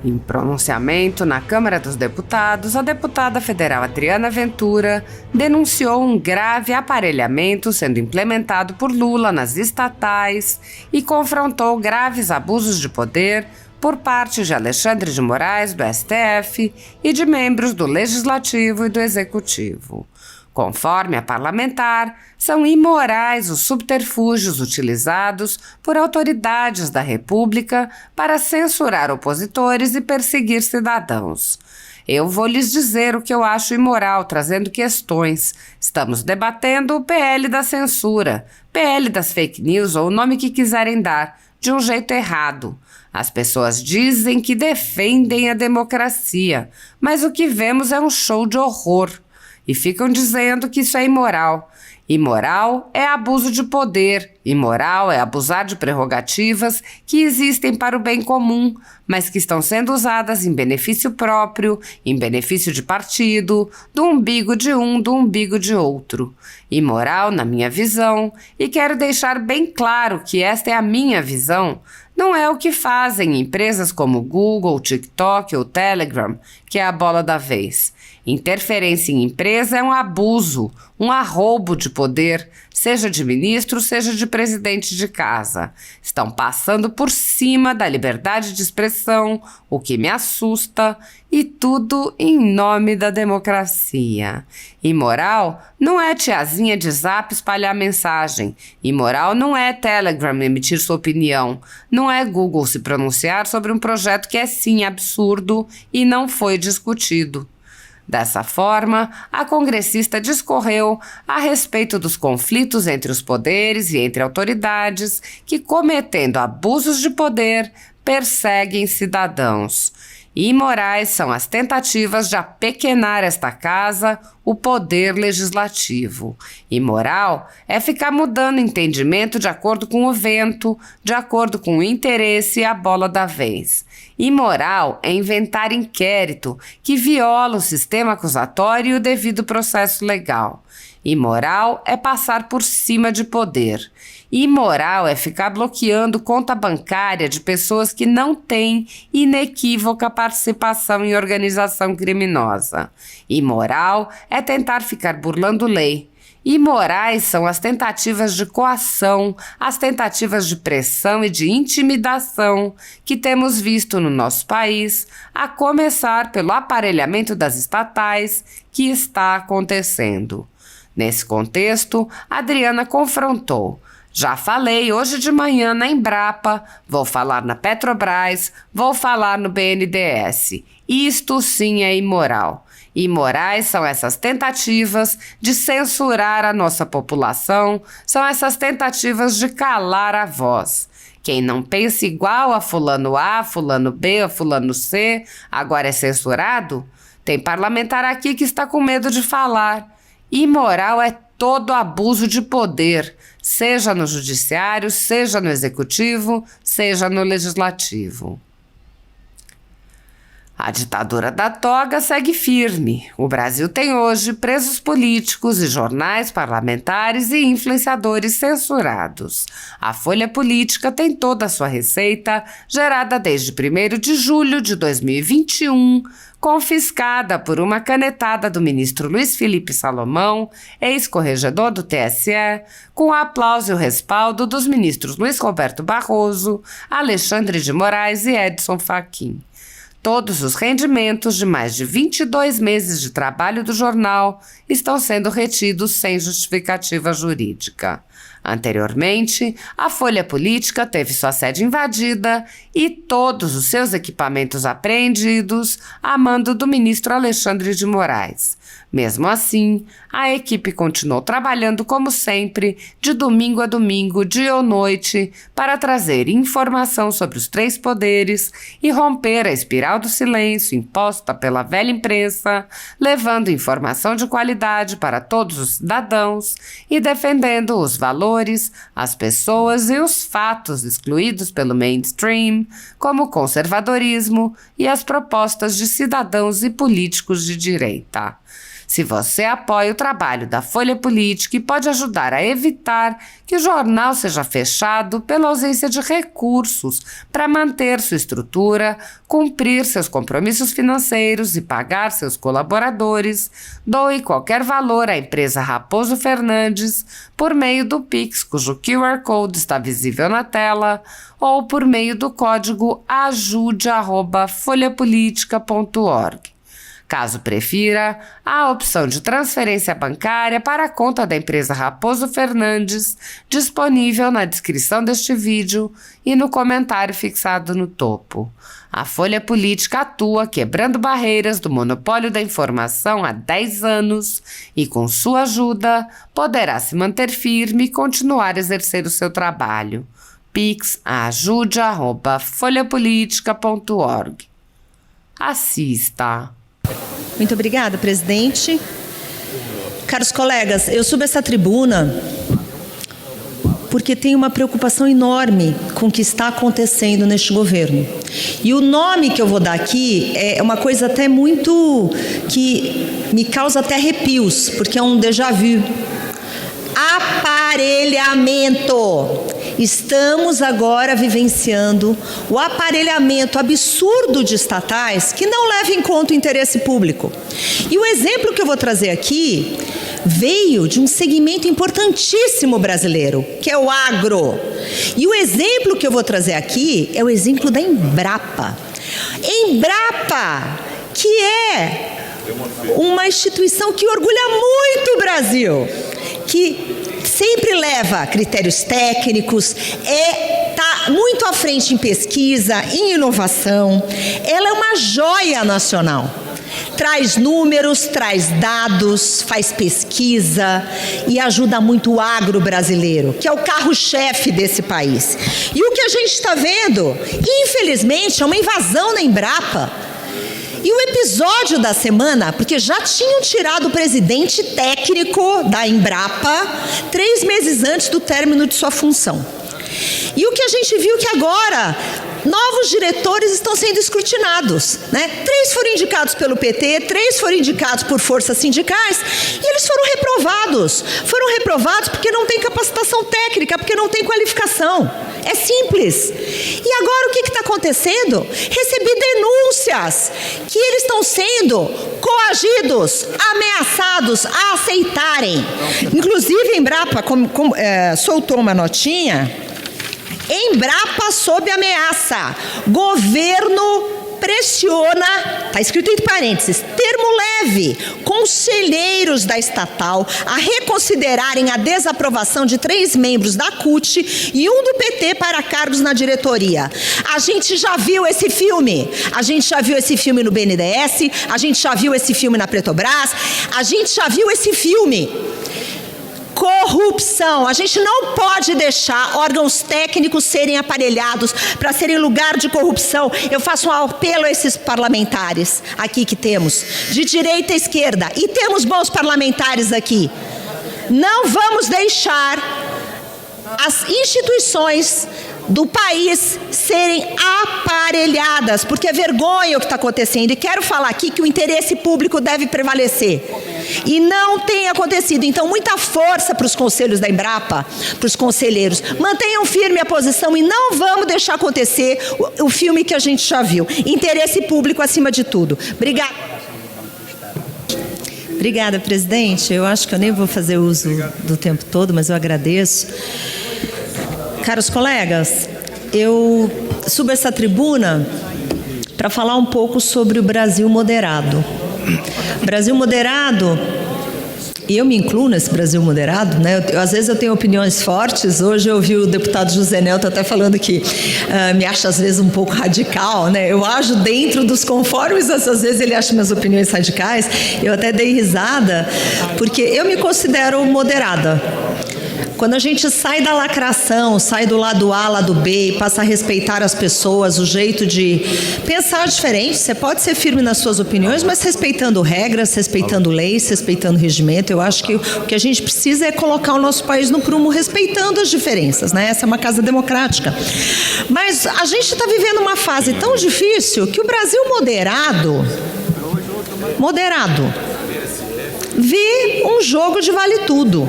Em pronunciamento na Câmara dos Deputados, a deputada federal Adriana Ventura denunciou um grave aparelhamento sendo implementado por Lula nas estatais e confrontou graves abusos de poder por parte de Alexandre de Moraes, do STF, e de membros do Legislativo e do Executivo. Conforme a parlamentar, são imorais os subterfúgios utilizados por autoridades da República para censurar opositores e perseguir cidadãos. Eu vou lhes dizer o que eu acho imoral, trazendo questões. Estamos debatendo o PL da censura, PL das fake news ou o nome que quiserem dar, de um jeito errado. As pessoas dizem que defendem a democracia, mas o que vemos é um show de horror. E ficam dizendo que isso é imoral. Imoral é abuso de poder, imoral é abusar de prerrogativas que existem para o bem comum, mas que estão sendo usadas em benefício próprio, em benefício de partido, do umbigo de um, do umbigo de outro. Imoral, na minha visão, e quero deixar bem claro que esta é a minha visão, não é o que fazem empresas como Google, TikTok ou Telegram, que é a bola da vez. Interferência em empresa é um abuso, um arroubo de poder, seja de ministro, seja de presidente de casa. Estão passando por cima da liberdade de expressão, o que me assusta, e tudo em nome da democracia. Imoral não é tiazinha de Zap espalhar mensagem. Imoral não é Telegram emitir sua opinião. Não é Google se pronunciar sobre um projeto que é sim absurdo e não foi discutido. Dessa forma, a congressista discorreu a respeito dos conflitos entre os poderes e entre autoridades que, cometendo abusos de poder, perseguem cidadãos. Imorais são as tentativas de apequenar esta casa, o poder legislativo. Imoral é ficar mudando entendimento de acordo com o vento, de acordo com o interesse e a bola da vez. Imoral é inventar inquérito que viola o sistema acusatório e o devido processo legal. Imoral é passar por cima de poder. Imoral é ficar bloqueando conta bancária de pessoas que não têm inequívoca participação em organização criminosa. Imoral é tentar ficar burlando lei. Imorais são as tentativas de coação, as tentativas de pressão e de intimidação que temos visto no nosso país, a começar pelo aparelhamento das estatais que está acontecendo. Nesse contexto, Adriana confrontou. Já falei hoje de manhã na Embrapa, vou falar na Petrobras, vou falar no BNDES. Isto sim é imoral. Imorais são essas tentativas de censurar a nossa população, são essas tentativas de calar a voz. Quem não pensa igual a fulano A, fulano B, a fulano C, agora é censurado? Tem parlamentar aqui que está com medo de falar. Imoral é todo abuso de poder, seja no judiciário, seja no executivo, seja no legislativo. A ditadura da toga segue firme. O Brasil tem hoje presos políticos e jornais parlamentares e influenciadores censurados. A Folha Política tem toda a sua receita, gerada desde 1º de julho de 2021, confiscada por uma canetada do ministro Luiz Felipe Salomão, ex-corregedor do TSE, com o aplauso e o respaldo dos ministros Luiz Roberto Barroso, Alexandre de Moraes e Edson Fachin. Todos os rendimentos de mais de 22 meses de trabalho do jornal estão sendo retidos sem justificativa jurídica. Anteriormente, a Folha Política teve sua sede invadida e todos os seus equipamentos apreendidos a mando do ministro Alexandre de Moraes. Mesmo assim, a equipe continuou trabalhando como sempre, de domingo a domingo, dia ou noite, para trazer informação sobre os 3 poderes e romper a espiral do silêncio imposta pela velha imprensa, levando informação de qualidade para todos os cidadãos e defendendo os valores, as pessoas e os fatos excluídos pelo mainstream, como o conservadorismo e as propostas de cidadãos e políticos de direita. Se você apoia o trabalho da Folha Política e pode ajudar a evitar que o jornal seja fechado pela ausência de recursos para manter sua estrutura, cumprir seus compromissos financeiros e pagar seus colaboradores, doe qualquer valor à empresa Raposo Fernandes por meio do Pix, cujo QR Code está visível na tela, ou por meio do código ajude@folhapolitica.org. Caso prefira, há a opção de transferência bancária para a conta da empresa Raposo Fernandes, disponível na descrição deste vídeo e no comentário fixado no topo. A Folha Política atua quebrando barreiras do monopólio da informação há 10 anos e, com sua ajuda, poderá se manter firme e continuar a exercer o seu trabalho. Pix ajude@folhapolitica.org. Assista. Muito obrigada, presidente. Caros colegas, eu subo essa tribuna porque tenho uma preocupação enorme com o que está acontecendo neste governo. E o nome que eu vou dar aqui é uma coisa até muito que me causa até arrepios, porque é um déjà vu. Aparelhamento. Estamos agora vivenciando o aparelhamento absurdo de estatais que não leva em conta o interesse público. E o exemplo que eu vou trazer aqui veio de um segmento importantíssimo brasileiro, que é o agro. E o exemplo que eu vou trazer aqui é o exemplo da Embrapa. Embrapa, que é uma instituição que orgulha muito o Brasil, que sempre leva critérios técnicos, está muito à frente em pesquisa, em inovação. Ela é uma joia nacional. Traz números, traz dados, faz pesquisa e ajuda muito o agro brasileiro, que é o carro-chefe desse país. E o que a gente está vendo, infelizmente, é uma invasão na Embrapa. E o episódio da semana, porque já tinham tirado o presidente técnico da Embrapa 3 meses antes do término de sua função. E o que a gente viu que agora novos diretores estão sendo escrutinados, né? 3 foram indicados pelo PT, 3 foram indicados por forças sindicais e eles foram reprovados. Foram reprovados porque não tem capacitação técnica, porque não tem qualificação. É simples. E agora o que está acontecendo? Recebi denúncias que eles estão sendo coagidos, ameaçados a aceitarem. Inclusive a Embrapa soltou uma notinha. Embrapa sob ameaça. Governo pressiona, está escrito entre parênteses, termo leve, conselheiros da estatal a reconsiderarem a desaprovação de 3 membros da CUT e 1 do PT para cargos na diretoria. A gente já viu esse filme. A gente já viu esse filme no BNDES, a gente já viu esse filme na Petrobras, a gente já viu esse filme. Corrupção. A gente não pode deixar órgãos técnicos serem aparelhados para serem lugar de corrupção. Eu faço um apelo a esses parlamentares aqui que temos, de direita e esquerda, e temos bons parlamentares aqui. Não vamos deixar as instituições do país serem aparelhadas, porque é vergonha o que está acontecendo. E quero falar aqui que o interesse público deve prevalecer. E não tem acontecido. Então, muita força para os conselhos da Embrapa, para os conselheiros. Mantenham firme a posição e não vamos deixar acontecer o filme que a gente já viu. Interesse público acima de tudo. Obrigada. Obrigada, presidente. Eu acho que eu nem vou fazer uso do tempo todo, mas eu agradeço. Caros colegas, eu subo essa tribuna para falar um pouco sobre o Brasil moderado. Brasil moderado, e eu me incluo nesse Brasil moderado, né? Às vezes eu tenho opiniões fortes. Hoje eu ouvi o deputado José Nelto até falando que me acha às vezes um pouco radical, né? Eu ajo dentro dos conformes, às vezes ele acha minhas opiniões radicais. Eu até dei risada, porque eu me considero moderada. Quando a gente sai da lacração, sai do lado A, lado B, e passa a respeitar as pessoas, o jeito de pensar diferente, você pode ser firme nas suas opiniões, mas respeitando regras, respeitando leis, respeitando regimento. Eu acho que o que a gente precisa é colocar o nosso país no prumo, respeitando as diferenças, né? Essa é uma casa democrática. Mas a gente está vivendo uma fase tão difícil que o Brasil moderado, vê um jogo de vale tudo.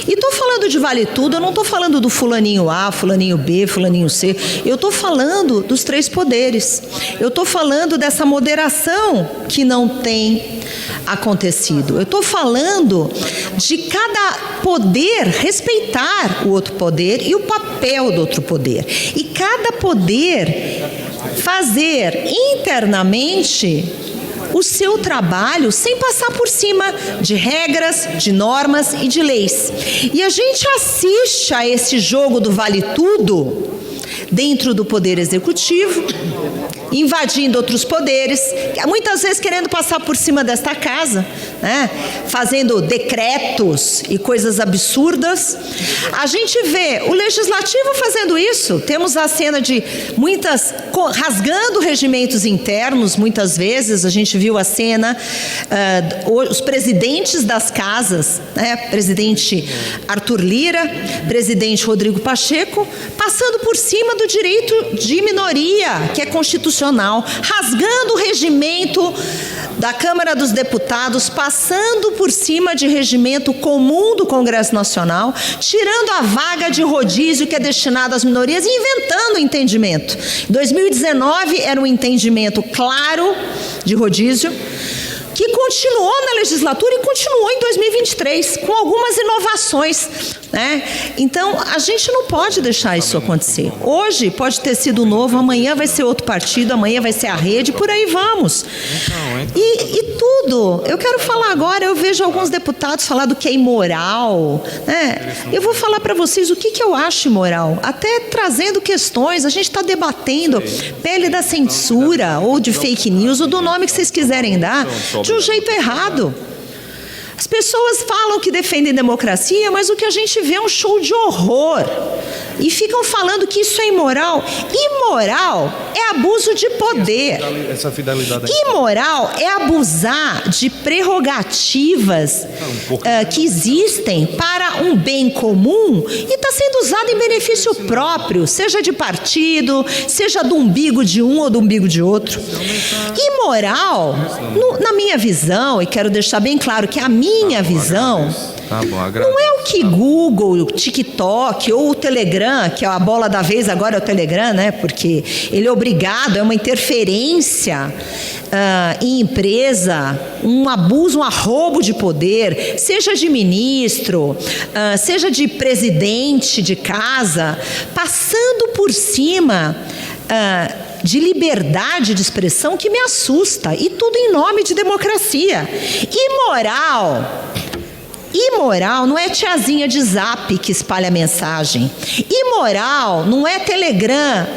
E estou falando de vale tudo, eu não estou falando do fulaninho A, fulaninho B, fulaninho C. Eu estou falando dos três poderes. Eu estou falando dessa moderação que não tem acontecido. Eu estou falando de cada poder respeitar o outro poder e o papel do outro poder. E cada poder fazer internamente o seu trabalho sem passar por cima de regras, de normas e de leis. E a gente assiste a esse jogo do vale tudo dentro do poder executivo, invadindo outros poderes, muitas vezes querendo passar por cima desta casa, né? Fazendo decretos e coisas absurdas. A gente vê o legislativo fazendo isso. Temos a cena de muitas rasgando regimentos internos, muitas vezes. A gente viu a cena, os presidentes das casas, né? Presidente Arthur Lira, presidente Rodrigo Pacheco, passando por cima do direito de minoria, que é constitucional, rasgando o regimento da Câmara dos Deputados, passando por cima de regimento comum do Congresso Nacional, tirando a vaga de rodízio que é destinada às minorias e inventando o entendimento. Em 2019 era um entendimento claro de rodízio, que continuou na legislatura e continuou em 2023, com algumas inovações, né? Então, a gente não pode deixar isso acontecer. Hoje pode ter sido novo, amanhã vai ser outro partido, amanhã vai ser a rede, por aí vamos. E tudo, eu quero falar agora, eu vejo alguns deputados falar do que é imoral, né? Eu vou falar para vocês o que eu acho imoral, até trazendo questões, a gente está debatendo pele da censura, ou de fake news, ou do nome que vocês quiserem dar, de um jeito errado. As pessoas falam que defendem democracia, mas o que a gente vê é um show de horror. E ficam falando que isso é imoral. Imoral é abuso de poder. Essa fidelidade. Imoral é abusar de prerrogativas que existem para um bem comum e está sendo usado em benefício próprio, seja de partido, seja do umbigo de um ou do umbigo de outro. Imoral, na minha visão, e quero deixar bem claro que a minha visão não é o que Google, o TikTok ou o Telegram, que é a bola da vez agora é o Telegram, né? Porque ele é obrigado, é uma interferência em empresa, um abuso, um arroubo de poder, seja de ministro, seja de presidente de casa, passando por cima de liberdade de expressão que me assusta, e tudo em nome de democracia. Imoral não é tiazinha de Zap que espalha mensagem. Imoral não é Telegram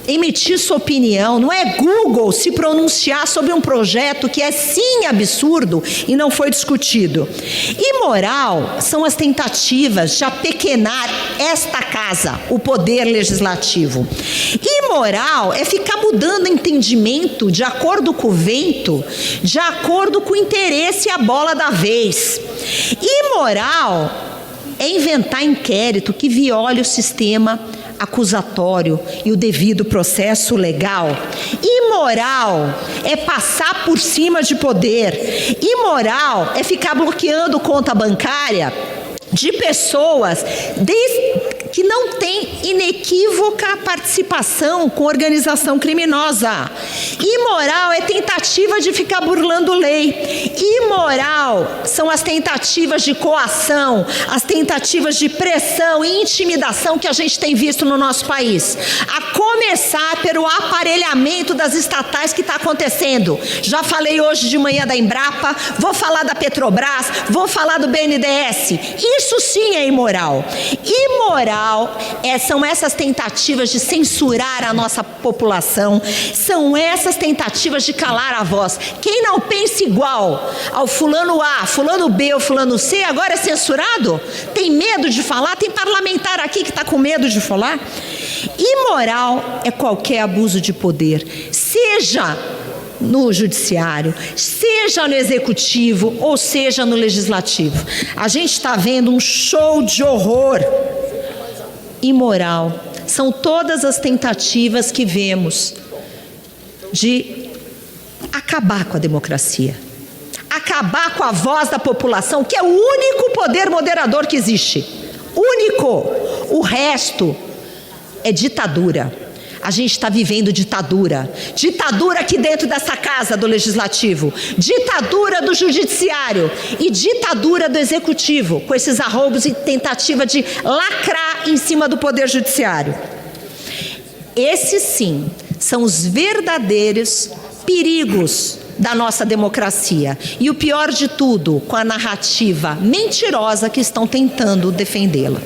emitir sua opinião, não é Google se pronunciar sobre um projeto que é sim absurdo e não foi discutido. Imoral são as tentativas de apequenar esta casa, o poder legislativo. Imoral é ficar mudando entendimento de acordo com o vento, de acordo com o interesse e a bola da vez. Imoral é inventar inquérito que viole o sistema acusatório e o devido processo legal. Imoral é passar por cima de poder. Imoral é ficar bloqueando conta bancária de pessoas que não têm inequívoca participação com organização criminosa. Imoral é tentativa de ficar burlando lei. Imoral são as tentativas de coação, as tentativas de pressão e intimidação que a gente tem visto no nosso país. A começar pelo aparelhamento das estatais que está acontecendo. Já falei hoje de manhã da Embrapa, vou falar da Petrobras, vou falar do BNDES. Isso sim é imoral. Imoral são essas tentativas de censurar a nossa população, são essas tentativas de calar a voz. Quem não pensa igual ao fulano A, fulano B ou fulano C, agora é censurado? Tem medo de falar? Tem parlamentar aqui que está com medo de falar? Imoral é qualquer abuso de poder, seja no judiciário, seja no executivo ou seja no legislativo. A gente está vendo um show de horror. Imoral são todas as tentativas que vemos de acabar com a democracia, acabar com a voz da população, que é o único poder moderador que existe. Único. O resto é ditadura. A gente está vivendo ditadura. Ditadura aqui dentro dessa casa do Legislativo. Ditadura do Judiciário. E ditadura do Executivo, com esses arroubos e tentativa de lacrar em cima do Poder Judiciário. Esses, sim, são os verdadeiros perigos da nossa democracia. E o pior de tudo, com a narrativa mentirosa que estão tentando defendê-la.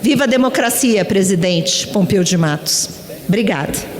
Viva a democracia, presidente Pompeu de Matos. Obrigada.